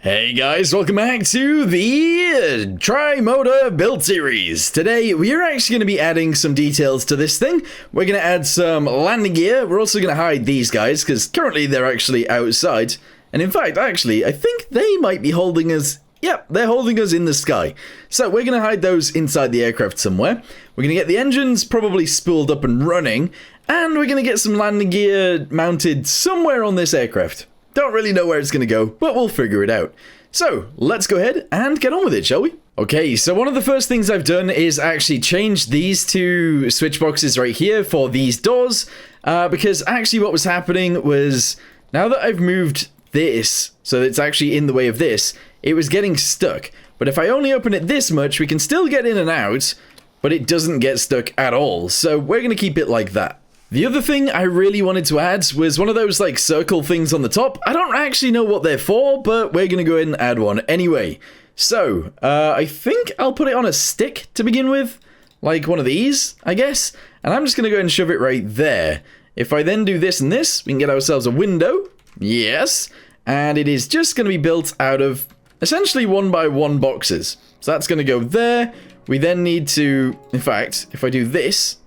Hey guys, welcome back to the TriMotor build series. Today we are actually going to be adding some details to this thing. We're going to add some landing gear. We're also going to hide these guys because currently they're actually outside. And in fact, actually, I think they might be holding us. Yep, they're holding us in the sky. So we're going to hide those inside the aircraft somewhere. We're going to get the engines probably spooled up and running. And we're going to get some landing gear mounted somewhere on this aircraft. Don't really know where it's going to go, but we'll figure it out. So, let's go ahead and get on with it, shall we? Okay, so one of the first things I've done is actually change these two switch boxes right here for these doors, because actually what was happening was, now that I've moved this, so that it's actually in the way of this, it was getting stuck. But if I only open it this much, we can still get in and out, but it doesn't get stuck at all. So we're going to keep it like that. The other thing I really wanted to add was one of those like circle things on the top. I don't actually know what they're for, but we're going to go ahead and add one anyway. So, I think I'll put it on a stick to begin with, like one of these, I guess. And I'm just going to go ahead and shove it right there. If I then do this and this, we can get ourselves a window. Yes. And it is just going to be built out of essentially 1x1 boxes. So that's going to go there. We then need to, in fact, if I do this,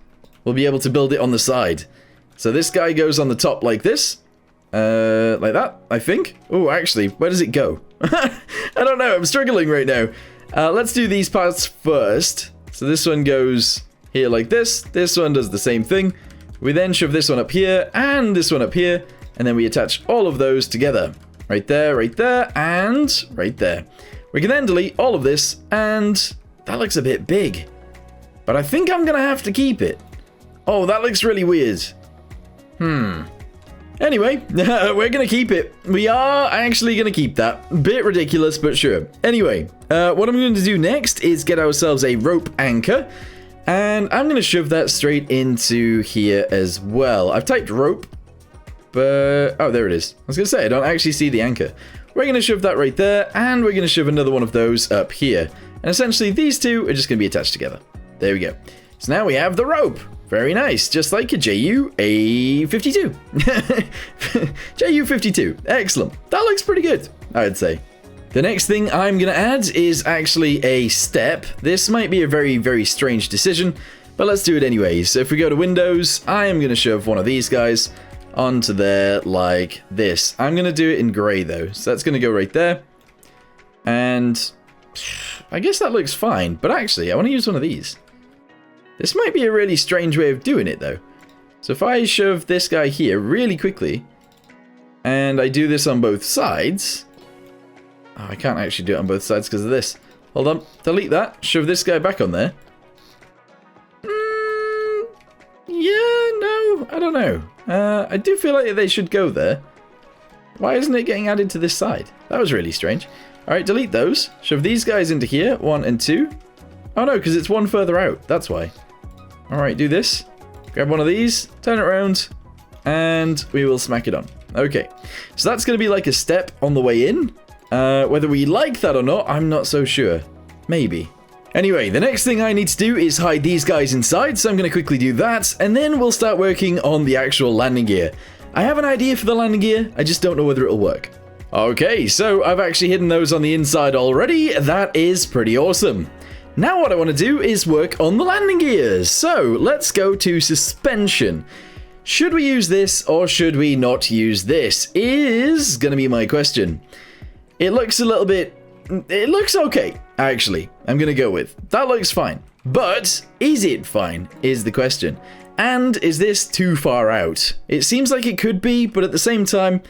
we'll be able to build it on the side. So this guy goes on the top like this. Like that, I think. Oh, actually, where does it go? I don't know, I'm struggling right now. Let's do these parts first. So this one goes here like this. This one does the same thing. We then shove this one up here and this one up here. And then we attach all of those together. Right there, and right there. We can then delete all of this, and that looks a bit big. But I think I'm gonna have to keep it. Oh, that looks really weird. Anyway, we're going to keep it. We are actually going to keep that. Bit ridiculous, but sure. Anyway, what I'm going to do next is get ourselves a rope anchor. And I'm going to shove that straight into here as well. I've typed rope, but... oh, there it is. I was going to say, I don't actually see the anchor. We're going to shove that right there, and we're going to shove another one of those up here. And essentially, these two are just going to be attached together. There we go. So now we have the rope. Very nice, just like a JU-A52. JU-52, excellent. That looks pretty good, I'd say. The next thing I'm going to add is actually a step. This might be a very, very strange decision, but let's do it anyway. So if we go to Windows, I am going to shove one of these guys onto there like this. I'm going to do it in grey though, so that's going to go right there. And I guess that looks fine, but actually I want to use one of these. This might be a really strange way of doing it, though. So if I shove this guy here really quickly, and I do this on both sides... oh, I can't actually do it on both sides because of this. Hold on, delete that, shove this guy back on there. Yeah, no, I don't know. I do feel like they should go there. Why isn't it getting added to this side? That was really strange. Alright, delete those. Shove these guys into here, 1 and 2. Oh no, because it's one further out, that's why. Alright, do this. Grab one of these, turn it around, and we will smack it on. Okay, so that's going to be like a step on the way in. Whether we like that or not, I'm not so sure. Maybe. Anyway, the next thing I need to do is hide these guys inside, so I'm going to quickly do that, and then we'll start working on the actual landing gear. I have an idea for the landing gear, I just don't know whether it'll work. Okay, so I've actually hidden those on the inside already. That is pretty awesome. Now what I want to do is work on the landing gears. So let's go to suspension. Should we use this or should we not use this is going to be my question. It looks a little bit... it looks okay, actually. I'm going to go with. That looks fine. But is it fine is the question. And is this too far out? It seems like it could be, but at the same time,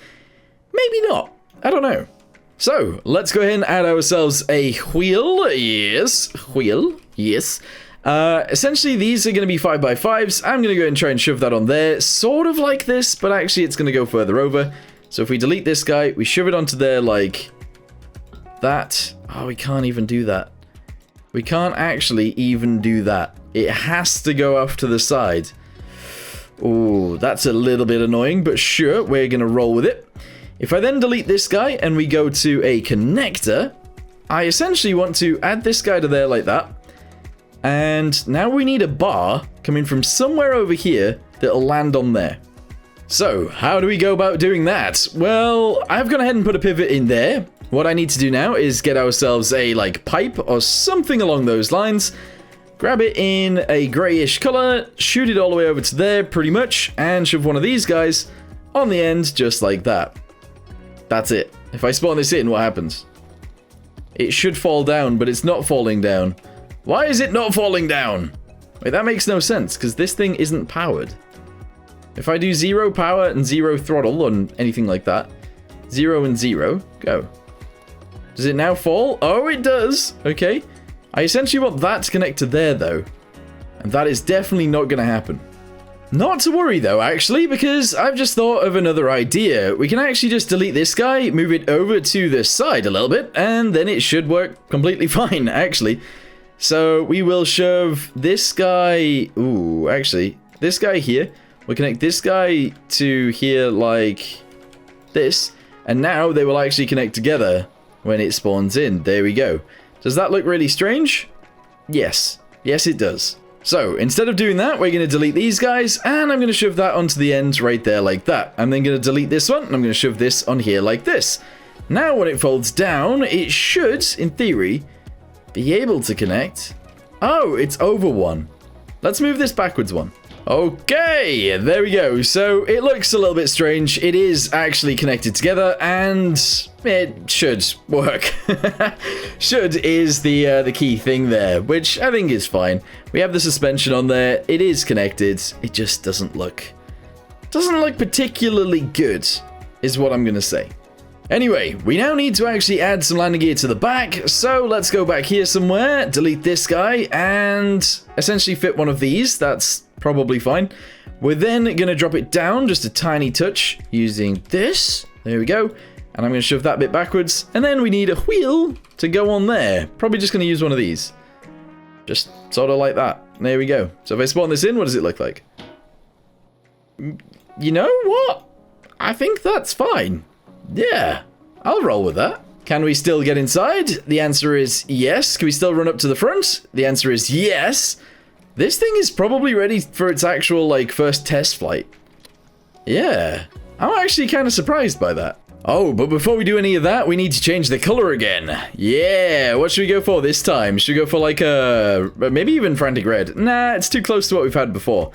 maybe not. I don't know. So, let's go ahead and add ourselves a wheel. Yes, wheel. Yes. Essentially, these are going to be 5x5s. I'm going to go ahead and try and shove that on there. Sort of like this, but actually it's going to go further over. So if we delete this guy, we shove it onto there like that. Oh, we can't even do that. We can't actually even do that. It has to go off to the side. Oh, that's a little bit annoying, but sure, we're going to roll with it. If I then delete this guy and we go to a connector, I essentially want to add this guy to there like that. And now we need a bar coming from somewhere over here that'll land on there. So, how do we go about doing that? Well, I've gone ahead and put a pivot in there. What I need to do now is get ourselves a, like, pipe or something along those lines. Grab it in a grayish color, shoot it all the way over to there, pretty much, and shove one of these guys on the end, just like that. That's it. If I spawn this in, what happens? It should fall down, but it's not falling down. Why is it not falling down? Wait, that makes no sense, because this thing isn't powered. If I do 0 power and 0 throttle on anything like that, 0 and 0, go. Does it now fall? Oh, it does. Okay. I essentially want that to connect to there, though. And that is definitely not going to happen. Not to worry, though, actually, because I've just thought of another idea. We can actually just delete this guy, move it over to the side a little bit, and then it should work completely fine, actually. So we will shove this guy... Ooh, actually, this guy here. We'll connect this guy to here like this. And now they will actually connect together when it spawns in. There we go. Does that look really strange? Yes. Yes, it does. So, instead of doing that, we're going to delete these guys, and I'm going to shove that onto the end right there like that. I'm then going to delete this one, and I'm going to shove this on here like this. Now, when it folds down, it should, in theory, be able to connect. Oh, it's over one. Let's move this backwards one. Okay, there we go. So it looks a little bit strange. It is actually connected together, and it should work. Should is the key thing there, which I think is fine. We have the suspension on there. It is connected. It just doesn't look particularly good, is what I'm gonna say. Anyway, we now need to actually add some landing gear to the back, so let's go back here somewhere, delete this guy, and essentially fit one of these. That's probably fine. We're then going to drop it down just a tiny touch using this. There we go. And I'm going to shove that bit backwards, and then we need a wheel to go on there. Probably just going to use one of these. Just sort of like that. There we go. So if I spawn this in, what does it look like? You know what? I think that's fine. Yeah, I'll roll with that. Can we still get inside? The answer is yes. Can we still run up to the front? The answer is yes. This thing is probably ready for its actual, like, first test flight. Yeah, I'm actually kind of surprised by that. Oh, but before we do any of that, we need to change the color again. Yeah, what should we go for this time? Should we go for, like, maybe even Frantic Red? Nah, it's too close to what we've had before.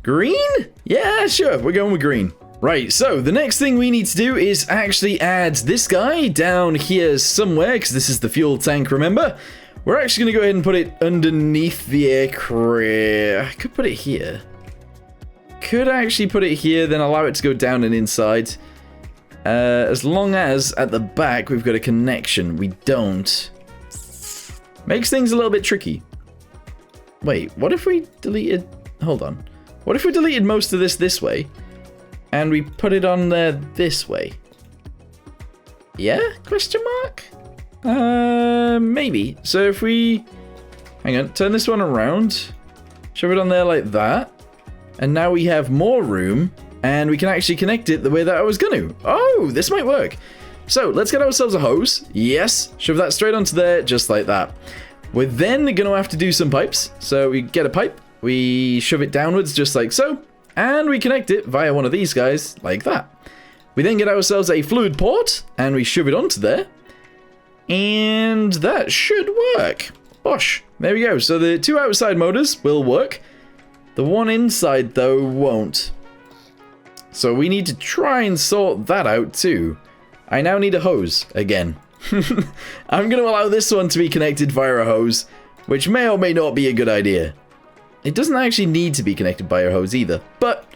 Green? Yeah, sure, we're going with green. Right, so the next thing we need to do is actually add this guy down here somewhere, because this is the fuel tank, remember? We're actually going to go ahead and put it underneath the aircraft. I could put it here. Could actually put it here, then allow it to go down and inside. As long as at the back we've got a connection. We don't. Makes things a little bit tricky. Wait, what if we deleted... Hold on. What if we deleted most of this way? And we put it on there this way? Yeah? Question mark? Maybe. So if we... Hang on, turn this one around. Shove it on there like that. And now we have more room. And we can actually connect it the way that I was going to. Oh, this might work. So let's get ourselves a hose. Yes. Shove that straight onto there, just like that. We're then going to have to do some pipes. So we get a pipe. We shove it downwards, just like so. And we connect it via one of these guys, like that. We then get ourselves a fluid port. And we shove it onto there. And that should work. Bosh. There we go. So the two outside motors will work. The one inside, though, won't. So we need to try and sort that out, too. I now need a hose, again. I'm going to allow this one to be connected via a hose, which may or may not be a good idea. It doesn't actually need to be connected by a hose either, but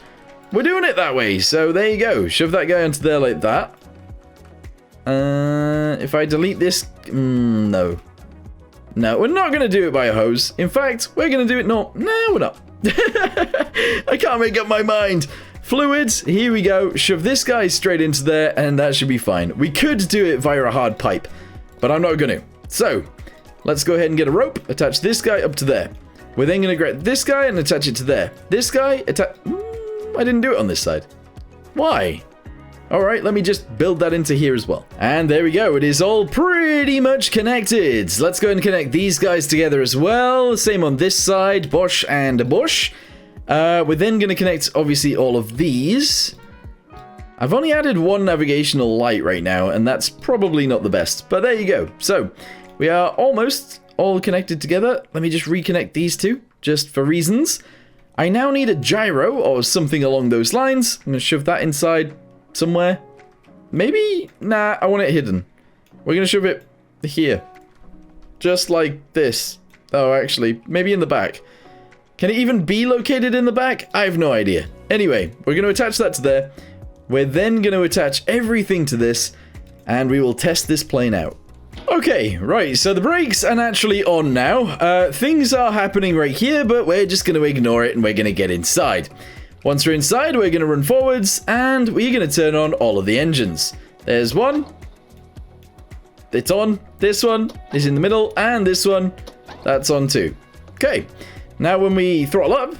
we're doing it that way, so there you go. Shove that guy onto there like that. If I delete this... no. No, we're not going to do it by a hose. In fact, we're going to do it not... No, we're not. I can't make up my mind. Fluids, here we go. Shove this guy straight into there, and that should be fine. We could do it via a hard pipe, but I'm not going to. So, let's go ahead and get a rope. Attach this guy up to there. We're then going to grab this guy and attach it to there. This guy, I didn't do it on this side. Why? Alright, let me just build that into here as well. And there we go, it is all pretty much connected. Let's go ahead and connect these guys together as well. Same on this side, Bosch and Bosch. We're then going to connect, obviously, all of these. I've only added one navigational light right now, and that's probably not the best, but there you go. So, we are almost all connected together. Let me just reconnect these two, just for reasons. I now need a gyro, or something along those lines. I'm going to shove that inside somewhere. Maybe? Nah, I want it hidden. We're going to shove it here. Just like this. Oh, actually, maybe in the back. Can it even be located in the back? I have no idea. Anyway, we're going to attach that to there. We're then going to attach everything to this, and we will test this plane out. Okay, right, so the brakes are naturally on now. Things are happening right here, but we're just going to ignore it, and we're going to get inside. Once we're inside, we're going to run forwards, and we're going to turn on all of the engines. There's one. It's on. This one is in the middle, and this one, that's on too. Okay, now when we throttle up,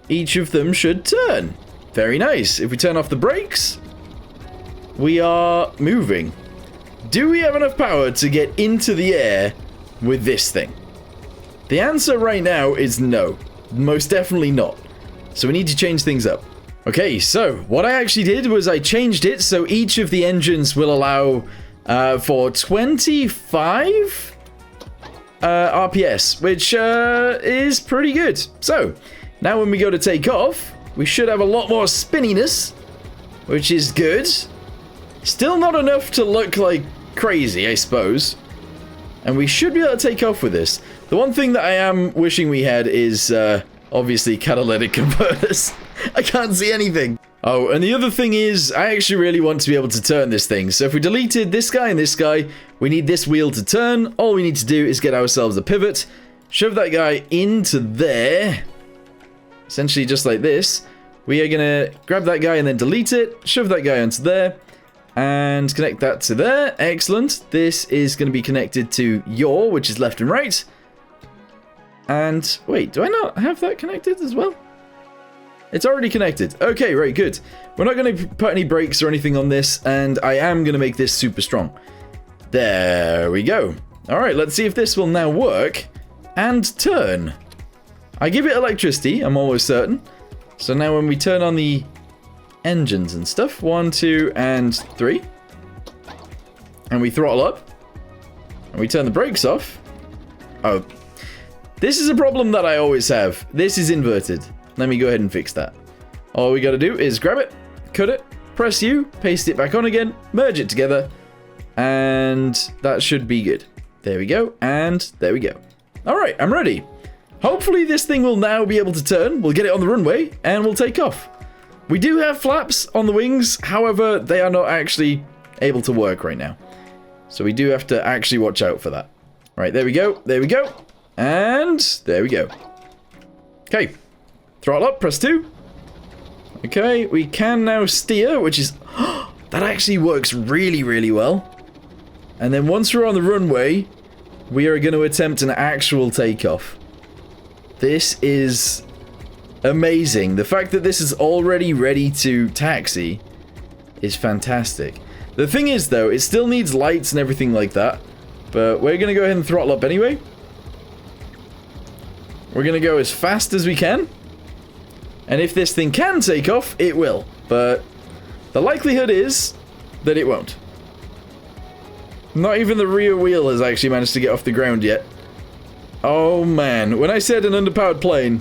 each of them should turn. Very nice. If we turn off the brakes, we are moving. Do we have enough power to get into the air with this thing? The answer right now is no. Most definitely not. So we need to change things up. Okay, so what I actually did was I changed it so each of the engines will allow for 25 RPS, which is pretty good. So now when we go to take off, we should have a lot more spinniness, which is good. Still not enough to look like crazy, I suppose. And we should be able to take off with this. The one thing that I am wishing we had is, obviously, catalytic converters. I can't see anything. Oh, and the other thing is, I actually really want to be able to turn this thing. So if we deleted this guy and this guy, we need this wheel to turn. All we need to do is get ourselves a pivot, shove that guy into there. Essentially just like this. We are going to grab that guy and then delete it, shove that guy onto there, and connect that to there. Excellent. This is going to be connected to your, which is left and right. And wait, do I not have that connected as well? It's already connected. Okay, right, good. We're not going to put any brakes or anything on this, and I am going to make this super strong. There we go. All right, let's see if this will now work and turn. I give it electricity, I'm almost certain. So now when we turn on the engines and stuff, 1, 2, and 3. And we throttle up. And we turn the brakes off. Oh. This is a problem that I always have. This is inverted. Let me go ahead and fix that. All we gotta do is grab it, cut it, press U, paste it back on again, merge it together, and that should be good. There we go, and there we go. Alright, I'm ready. Hopefully this thing will now be able to turn. We'll get it on the runway, and we'll take off. We do have flaps on the wings, however, they are not actually able to work right now. So we do have to actually watch out for that. Right, there we go, and there we go. Okay, throttle up, press 2. Okay, we can now steer, which is... that actually works really, really well. And then once we're on the runway, we are going to attempt an actual takeoff. This is amazing. The fact that this is already ready to taxi is fantastic. The thing is, though, it still needs lights and everything like that. But we're going to go ahead and throttle up anyway. We're going to go as fast as we can. And if this thing can take off, it will. But the likelihood is that it won't. Not even the rear wheel has actually managed to get off the ground yet. Oh man, when I said an underpowered plane,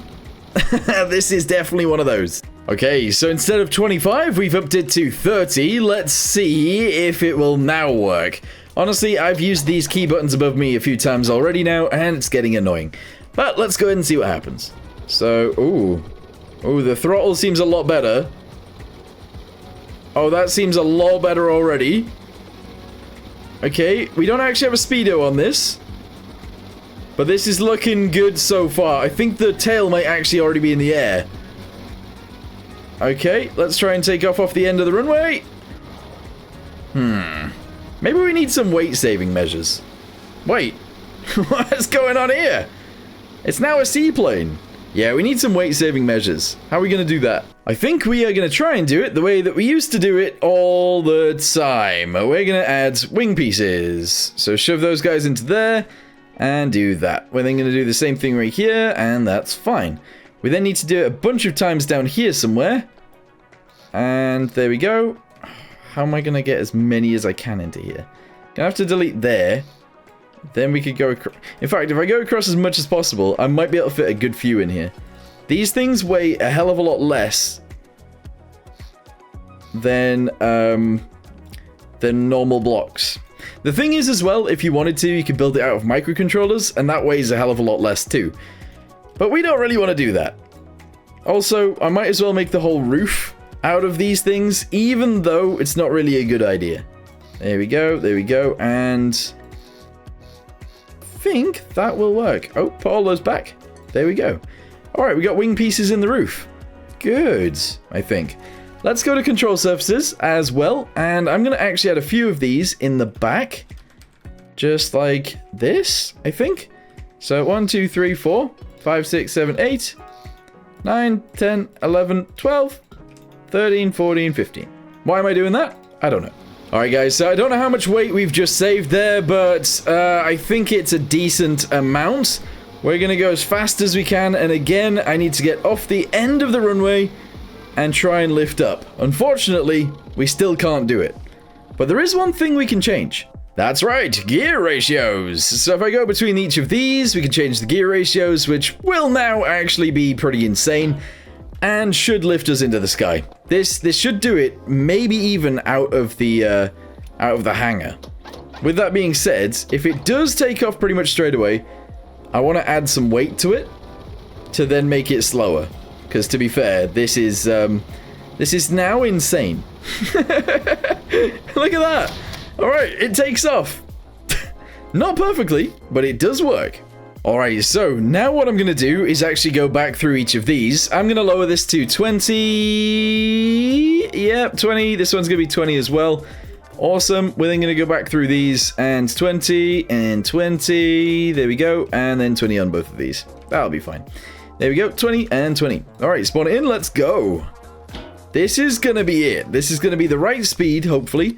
this is definitely one of those. Okay, so instead of 25, we've upped it to 30. Let's see if it will now work. Honestly, I've used these key buttons above me a few times already now, and it's getting annoying. But let's go ahead and see what happens. So, ooh, the throttle seems a lot better. Oh, that seems a lot better already. Okay, we don't actually have a speedo on this. But this is looking good so far. I think the tail might actually already be in the air. Okay, let's try and take off the end of the runway. Maybe we need some weight-saving measures. Wait, what's going on here? It's now a seaplane. Yeah, we need some weight-saving measures. How are we going to do that? I think we are going to try and do it the way that we used to do it all the time. We're going to add wing pieces. So shove those guys into there. And do that. We're then going to do the same thing right here, and that's fine. We then need to do it a bunch of times down here somewhere. And there we go. how am I going to get as many as I can into here? Gonna have to delete there. Then we could go across. In fact, if I go across as much as possible, I might be able to fit a good few in here. These things weigh a hell of a lot less than normal blocks. The thing is as well, if you wanted to, you could build it out of microcontrollers, and that weighs a hell of a lot less too. But we don't really want to do that. Also, I might as well make the whole roof out of these things, even though it's not really a good idea. There we go, and I think that will work. Oh, put all those back. There we go. Alright, we got wing pieces in the roof. Good, I think. Let's go to control surfaces as well, and I'm going to actually add a few of these in the back. Just like this, I think. So 1, 2, 3, 4, 5, 6, 7, 8, 9, 10, 11, 12, 13, 14, 15. Why am I doing that? I don't know. Alright guys, so I don't know how much weight we've just saved there, but I think it's a decent amount. We're going to go as fast as we can, and again, I need to get off the end of the runway and try and lift up. Unfortunately, we still can't do it. But there is one thing we can change. That's right, gear ratios. So if I go between each of these, we can change the gear ratios, which will now actually be pretty insane and should lift us into the sky. This should do it, maybe even out of the hangar. With that being said, if it does take off pretty much straight away, I want to add some weight to it to then make it slower. Because to be fair, this is now insane. Look at that. Alright, it takes off. Not perfectly, but it does work. Alright, so now what I'm going to do is actually go back through each of these. I'm going to lower this to 20. Yep, 20. This one's going to be 20 as well. Awesome. We're then going to go back through these and 20 and 20. There we go. And then 20 on both of these. That'll be fine. There we go, 20 and 20. Alright, spawn it in, let's go. This is gonna be it. This is gonna be the right speed, hopefully.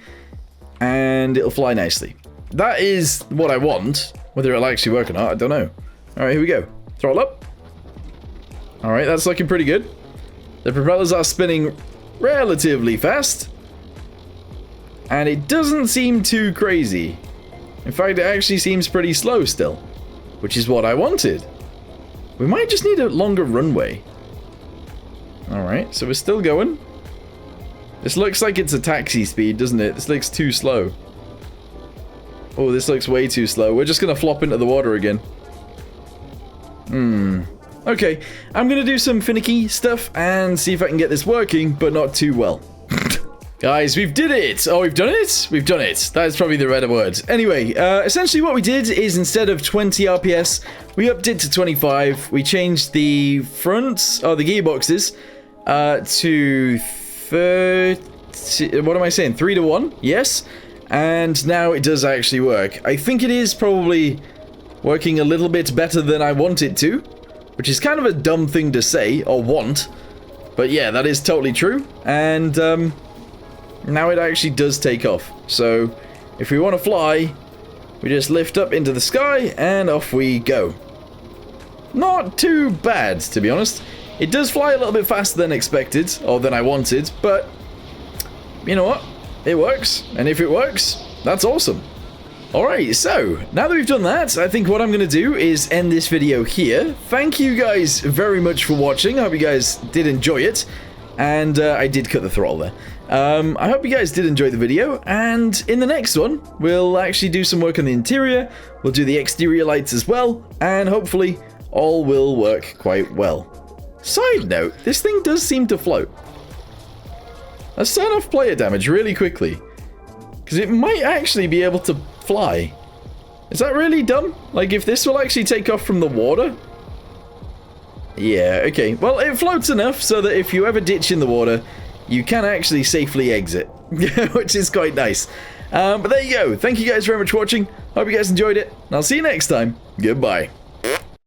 And it'll fly nicely. That is what I want. Whether it'll actually work or not, I don't know. Alright, here we go. Throttle up. Alright, that's looking pretty good. The propellers are spinning relatively fast. And it doesn't seem too crazy. In fact, it actually seems pretty slow still. Which is what I wanted. We might just need a longer runway. Alright, so we're still going. This looks like it's a taxi speed, doesn't it? This looks too slow. Oh, this looks way too slow. We're just going to flop into the water again. Okay, I'm going to do some finicky stuff and see if I can get this working, but not too well. Guys, we've did it! Oh, we've done it? We've done it. That's probably the better word. Anyway, essentially what we did is instead of 20 RPS, we upped it to 25. We changed the fronts, the gearboxes, to 30... What am I saying? 3 to 1? Yes. And now it does actually work. I think it is probably working a little bit better than I want it to, which is kind of a dumb thing to say, or want. But yeah, that is totally true. And, now it actually does take off. So, if we want to fly, we just lift up into the sky, and off we go. Not too bad, to be honest. It does fly a little bit faster than expected, or than I wanted, but you know what? It works, and if it works, that's awesome. Alright, so, now that we've done that, I think what I'm going to do is end this video here. Thank you guys very much for watching. I hope you guys did enjoy it. And I did cut the throttle there. I hope you guys did enjoy the video, and in the next one, we'll actually do some work on the interior, we'll do the exterior lights as well, and hopefully all will work quite well. Side note, this thing does seem to float. Let's turn off player damage really quickly, because it might actually be able to fly. Is that really dumb? Like, if this will actually take off from the water? Yeah, okay. Well, it floats enough so that if you ever ditch in the water, you can actually safely exit, which is quite nice. But there you go. Thank you guys very much for watching. Hope you guys enjoyed it, and I'll see you next time. Goodbye.